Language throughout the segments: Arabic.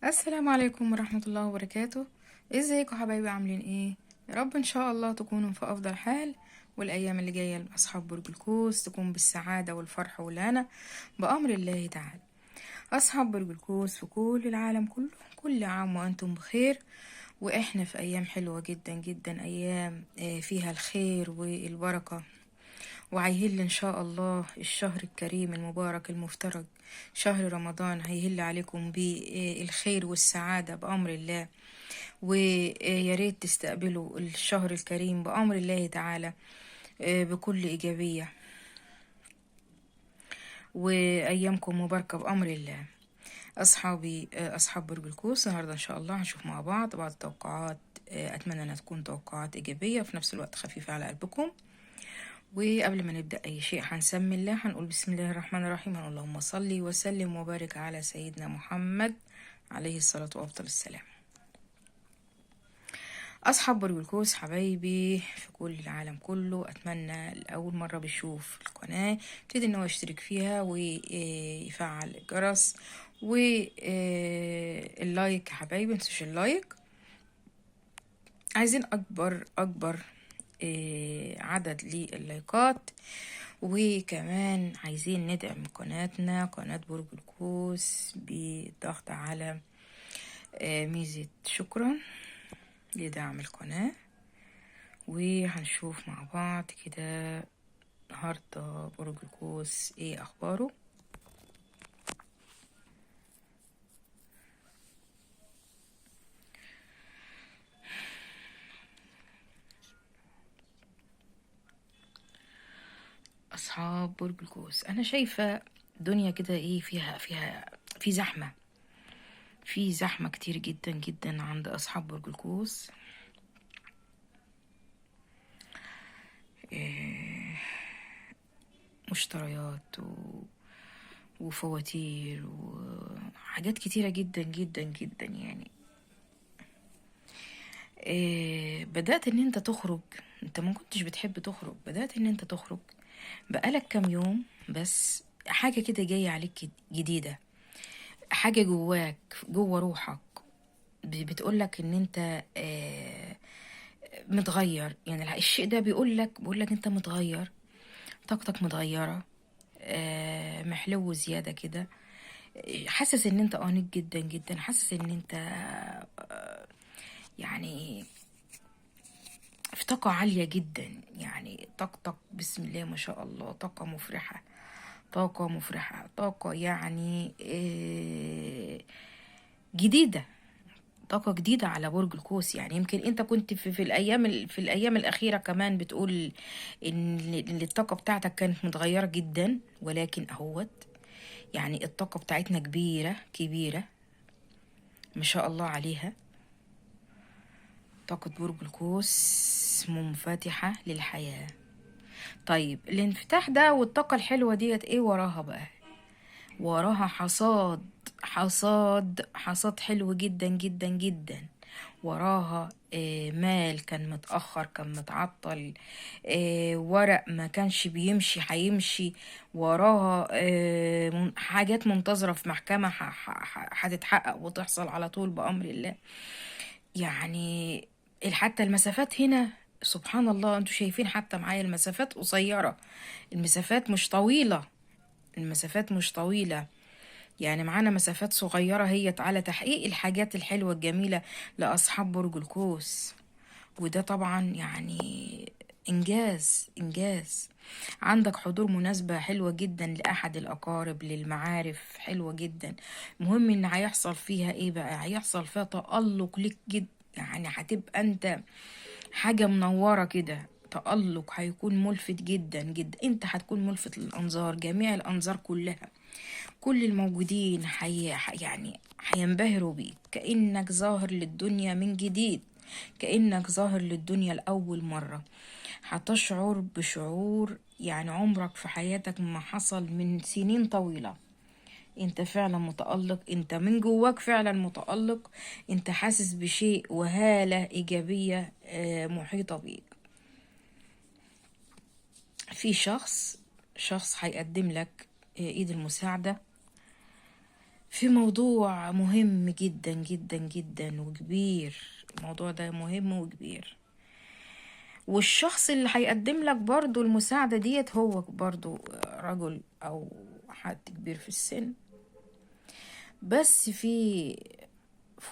السلام عليكم ورحمة الله وبركاته. ازيكم حبايبي، عاملين ايه؟ يا رب ان شاء الله تكونوا في افضل حال، والايام اللي جاية لاصحاب برج القوس تكون بالسعادة والفرح والهنا بامر الله تعالى. اصحاب برج القوس في كل العالم كله، كل عام وانتم بخير. واحنا في ايام حلوة جدا جدا، ايام فيها الخير والبركة، وهيهل إن شاء الله الشهر الكريم المبارك المفترج، شهر رمضان، هيهل عليكم بالخير والسعادة بأمر الله. ويا ريت تستقبلوا الشهر الكريم بأمر الله تعالى بكل إيجابية، وأيامكم مباركة بأمر الله. أصحابي أصحاب برج القوس، النهاردة إن شاء الله هنشوف مع بعض التوقعات. أتمنى أنها تكون توقعات إيجابية وفي نفس الوقت خفيفة على قلبكم. وقبل ما نبدأ أي شيء هنسمي الله، هنقول بسم الله الرحمن الرحيم، هنقول اللهم صل وسلم وبارك على سيدنا محمد عليه الصلاة وأفضل السلام. أصحاب برج القوس حبايبي في كل العالم كله، أتمنى لأول مرة بيشوف القناة يبتدي إن هو يشترك فيها ويفعل الجرس واللايك. حبايبي متنسوش اللايك، عايزين أكبر عدد لللايكات. وكمان عايزين ندعم قناتنا، قناة برج القوس، بالضغط على ميزة شكرا لدعم القناة. وهنشوف مع بعض كده النهاردة برج القوس ايه اخباره. اصحاب برج القوس، انا شايفة دنيا كده ايه، فيها في زحمة، في زحمة كتير جدا جدا عند اصحاب برج القوس. إيه، مشتريات وفواتير وحاجات كتيرة جدا جدا جدا يعني. بدأت ان انت تخرج، انت ما كنتش بتحب تخرج، بدأت ان انت تخرج بقالك كام يوم، بس حاجة كده جاية عليك جديدة، حاجة جواك جوا روحك بتقولك ان انت متغير. يعني الشيء ده بيقولك انت متغير، طاقتك متغيرة، محلو زيادة كده. حاسس ان انت انيق جدا جدا، حاسس ان انت يعني في طاقة عالية جدا، يعني طاقتك بسم الله ما شاء الله، طاقة مفرحة، طاقة مفرحة، طاقة يعني جديدة، طاقة جديدة على برج القوس. يعني يمكن انت كنت في الايام الاخيرة كمان بتقول ان الطاقة بتاعتك كانت متغيرة جدا، ولكن اهوت يعني الطاقة بتاعتنا كبيرة كبيرة ما شاء الله عليها. طاقة برج القوس منفتحة للحياة. طيب الانفتاح ده والطاقة الحلوة ديت ايه وراها بقى؟ وراها حصاد، حصاد حلو جدا جدا جدا. وراها مال كان متأخر، كان متعطل، ورق ما كانش بيمشي هيمشي. وراها حاجات منتظرة في محكمة هتتحقق وتحصل على طول بأمر الله. يعني حتى المسافات هنا سبحان الله، انتوا شايفين حتى معايا المسافات قصيرة، المسافات مش طويلة، المسافات مش طويلة. يعني معانا مسافات صغيرة هي على تحقيق الحاجات الحلوة الجميلة لأصحاب برج القوس. وده طبعا يعني إنجاز إنجاز. عندك حضور مناسبة حلوة جدا لأحد الأقارب، للمعارف حلوة جدا. مهم إن هيحصل فيها إيه بقى؟ هيحصل فيها تألق ليك جدا، يعني هتبقى أنت حاجة منورة كده، تألق هيكون ملفت جدا جدا. انت هتكون ملفت للأنظار، جميع الأنظار كلها، كل الموجودين يعني هينبهروا بيك، كأنك ظاهر للدنيا من جديد، كأنك ظاهر للدنيا لأول مرة. هتشعر بشعور يعني عمرك في حياتك ما حصل من سنين طويلة. انت فعلا متألق، انت من جواك فعلا متألق، انت حاسس بشيء وهالة إيجابية محيطة بيك. في شخص هيقدم لك ايد المساعدة، في موضوع مهم جدا جدا جدا وكبير. الموضوع ده مهم وكبير، والشخص اللي هيقدم لك برضو المساعدة ديت هو برضو رجل أو حد كبير في السن، بس في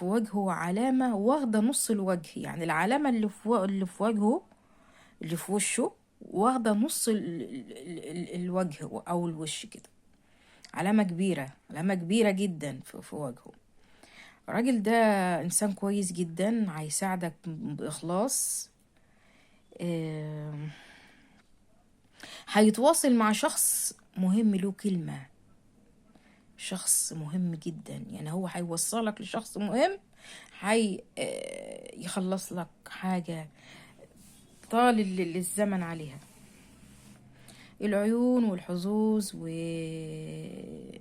وجهه علامة واخدة نص الوجه. يعني العلامة اللي في وجهه، اللي في وشه، واخدة نص الوجه أو الوش كده. علامة كبيرة، علامة كبيرة جدا في وجهه. الراجل ده إنسان كويس جدا، هيساعدك بإخلاص. آه، هيتواصل مع شخص مهم له كلمة، شخص مهم جدا. يعني هو هيوصلك لشخص مهم، هي يخلص لك حاجة طال الزمن عليها. العيون والحظوظ والحاجات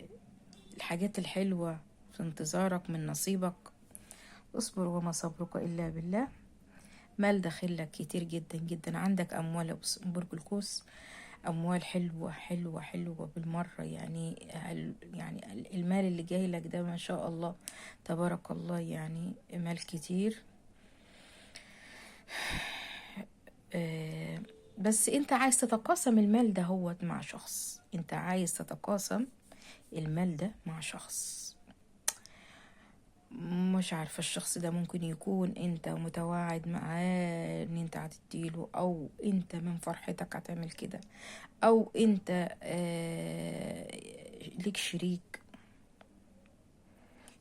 الحلوة في انتظارك من نصيبك. اصبر وما صبرك إلا بالله. مال داخلك كتير جدا جدا. عندك أموال يا برج القوس، أموال حلوة حلوة حلوة بالمرة. يعني المال اللي جاي لك ده ما شاء الله تبارك الله، يعني مال كتير. بس انت عايز تتقاسم المال ده هو مع شخص، انت عايز تتقاسم المال ده مع شخص. مش عارفة الشخص ده ممكن يكون انت متواعد معاه ان انت هتديله، او انت من فرحتك هتعمل كده، او انت ليك شريك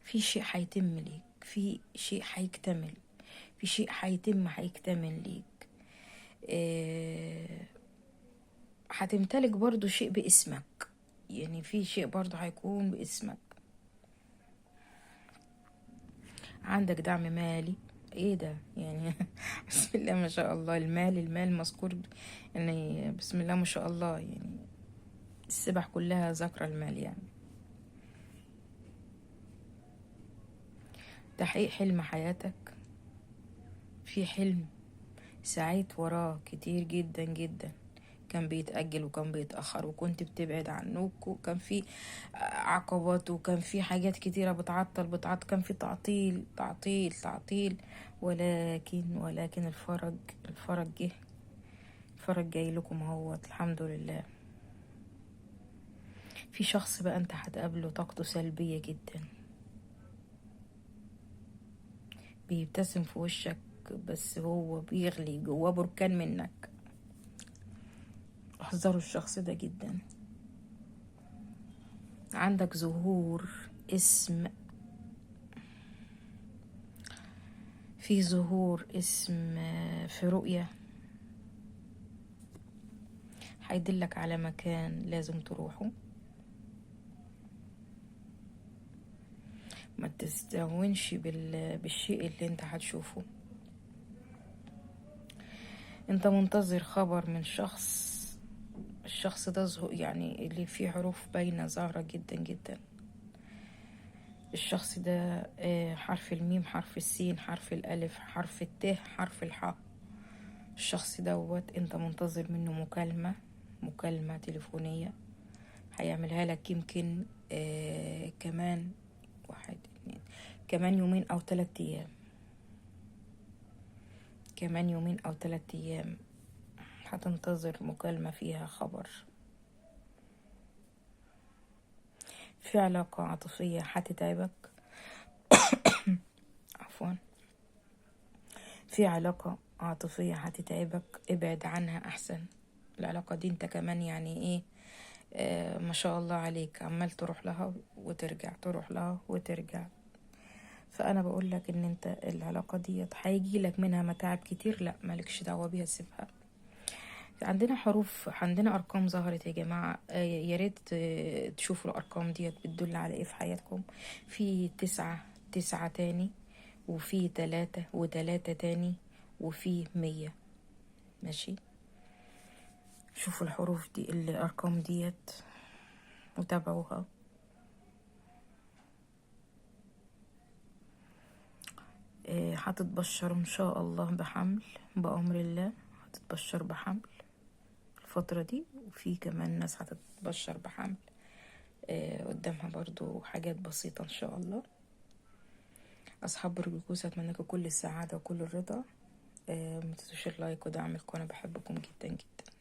في شيء هيتم ليك، في شيء هيكتمل، في شيء هيكتمل ليك. هتمتلك برضو شيء باسمك، يعني في شيء برضو هيكون باسمك. عندك دعم مالي. ايه ده يعني؟ بسم الله ما شاء الله. المال مذكور يعني، بسم الله ما شاء الله. يعني السبح كلها ذكر المال يعني. تحقيق حلم حياتك. في حلم سعيت وراه كتير جدا جدا، كان بيتأجل وكان بيتأخر وكنت بتبعد عنك، وكان في عقبات، وكان في حاجات كتيرة بتعطل. كان في تعطيل. ولكن الفرج جه. الفرج جاي لكم اهوت الحمد لله. في شخص بقى انت هتقابله طاقته سلبية جدا، بيبتسم في وشك بس هو بيغلي جواه بركان منك. احذروا الشخص ده جدا. عندك ظهور اسم، في ظهور اسم في رؤية هيدلك على مكان لازم تروحه. ما تستهونش بالشيء اللي انت هتشوفه. انت منتظر خبر من شخص، الشخص ده يعني اللي فيه حروف باينة ظاهرة جدا جدا. الشخص ده حرف الميم، حرف السين، حرف الألف، حرف الت، حرف الحاء. الشخص دوت انت منتظر منه مكالمة تليفونية هيعملها لك. يمكن كمان 1 2 كمان يومين أو 3 أيام. كمان يومين أو 3 أيام هتنتظر مكالمة فيها خبر. في علاقة عاطفية هتتعبك. عفوا. في علاقة عاطفية هتتعبك، ابعد عنها أحسن. العلاقة دي انت كمان يعني ايه، ما شاء الله عليك، عمال تروح لها وترجع، تروح لها وترجع. فأنا بقول لك ان انت العلاقة دي هيجي لك منها متاعب كتير، لا مالكش دعوة بيها، سيبها. عندنا حروف، عندنا أرقام ظهرت يا جماعة. يا ريت تشوفوا الأرقام ديت بتدل على ايه في حياتكم. في 9 تاني، وفي 3 و3 تاني، وفي 100. ماشي. شوفوا الحروف دي، الأرقام ديت، وتابعوها. هتتبشر إن شاء الله بحمل بأمر الله. هتتبشر بحمل الفترة دي، وفي كمان ناس هتتبشر بحمل قدامها برضو حاجات بسيطة ان شاء الله. اصحاب برج القوس اتمنى لكم كل السعادة وكل الرضا. ما تنسوش اللايك ودعم القناة، بحبكم جدا جدا.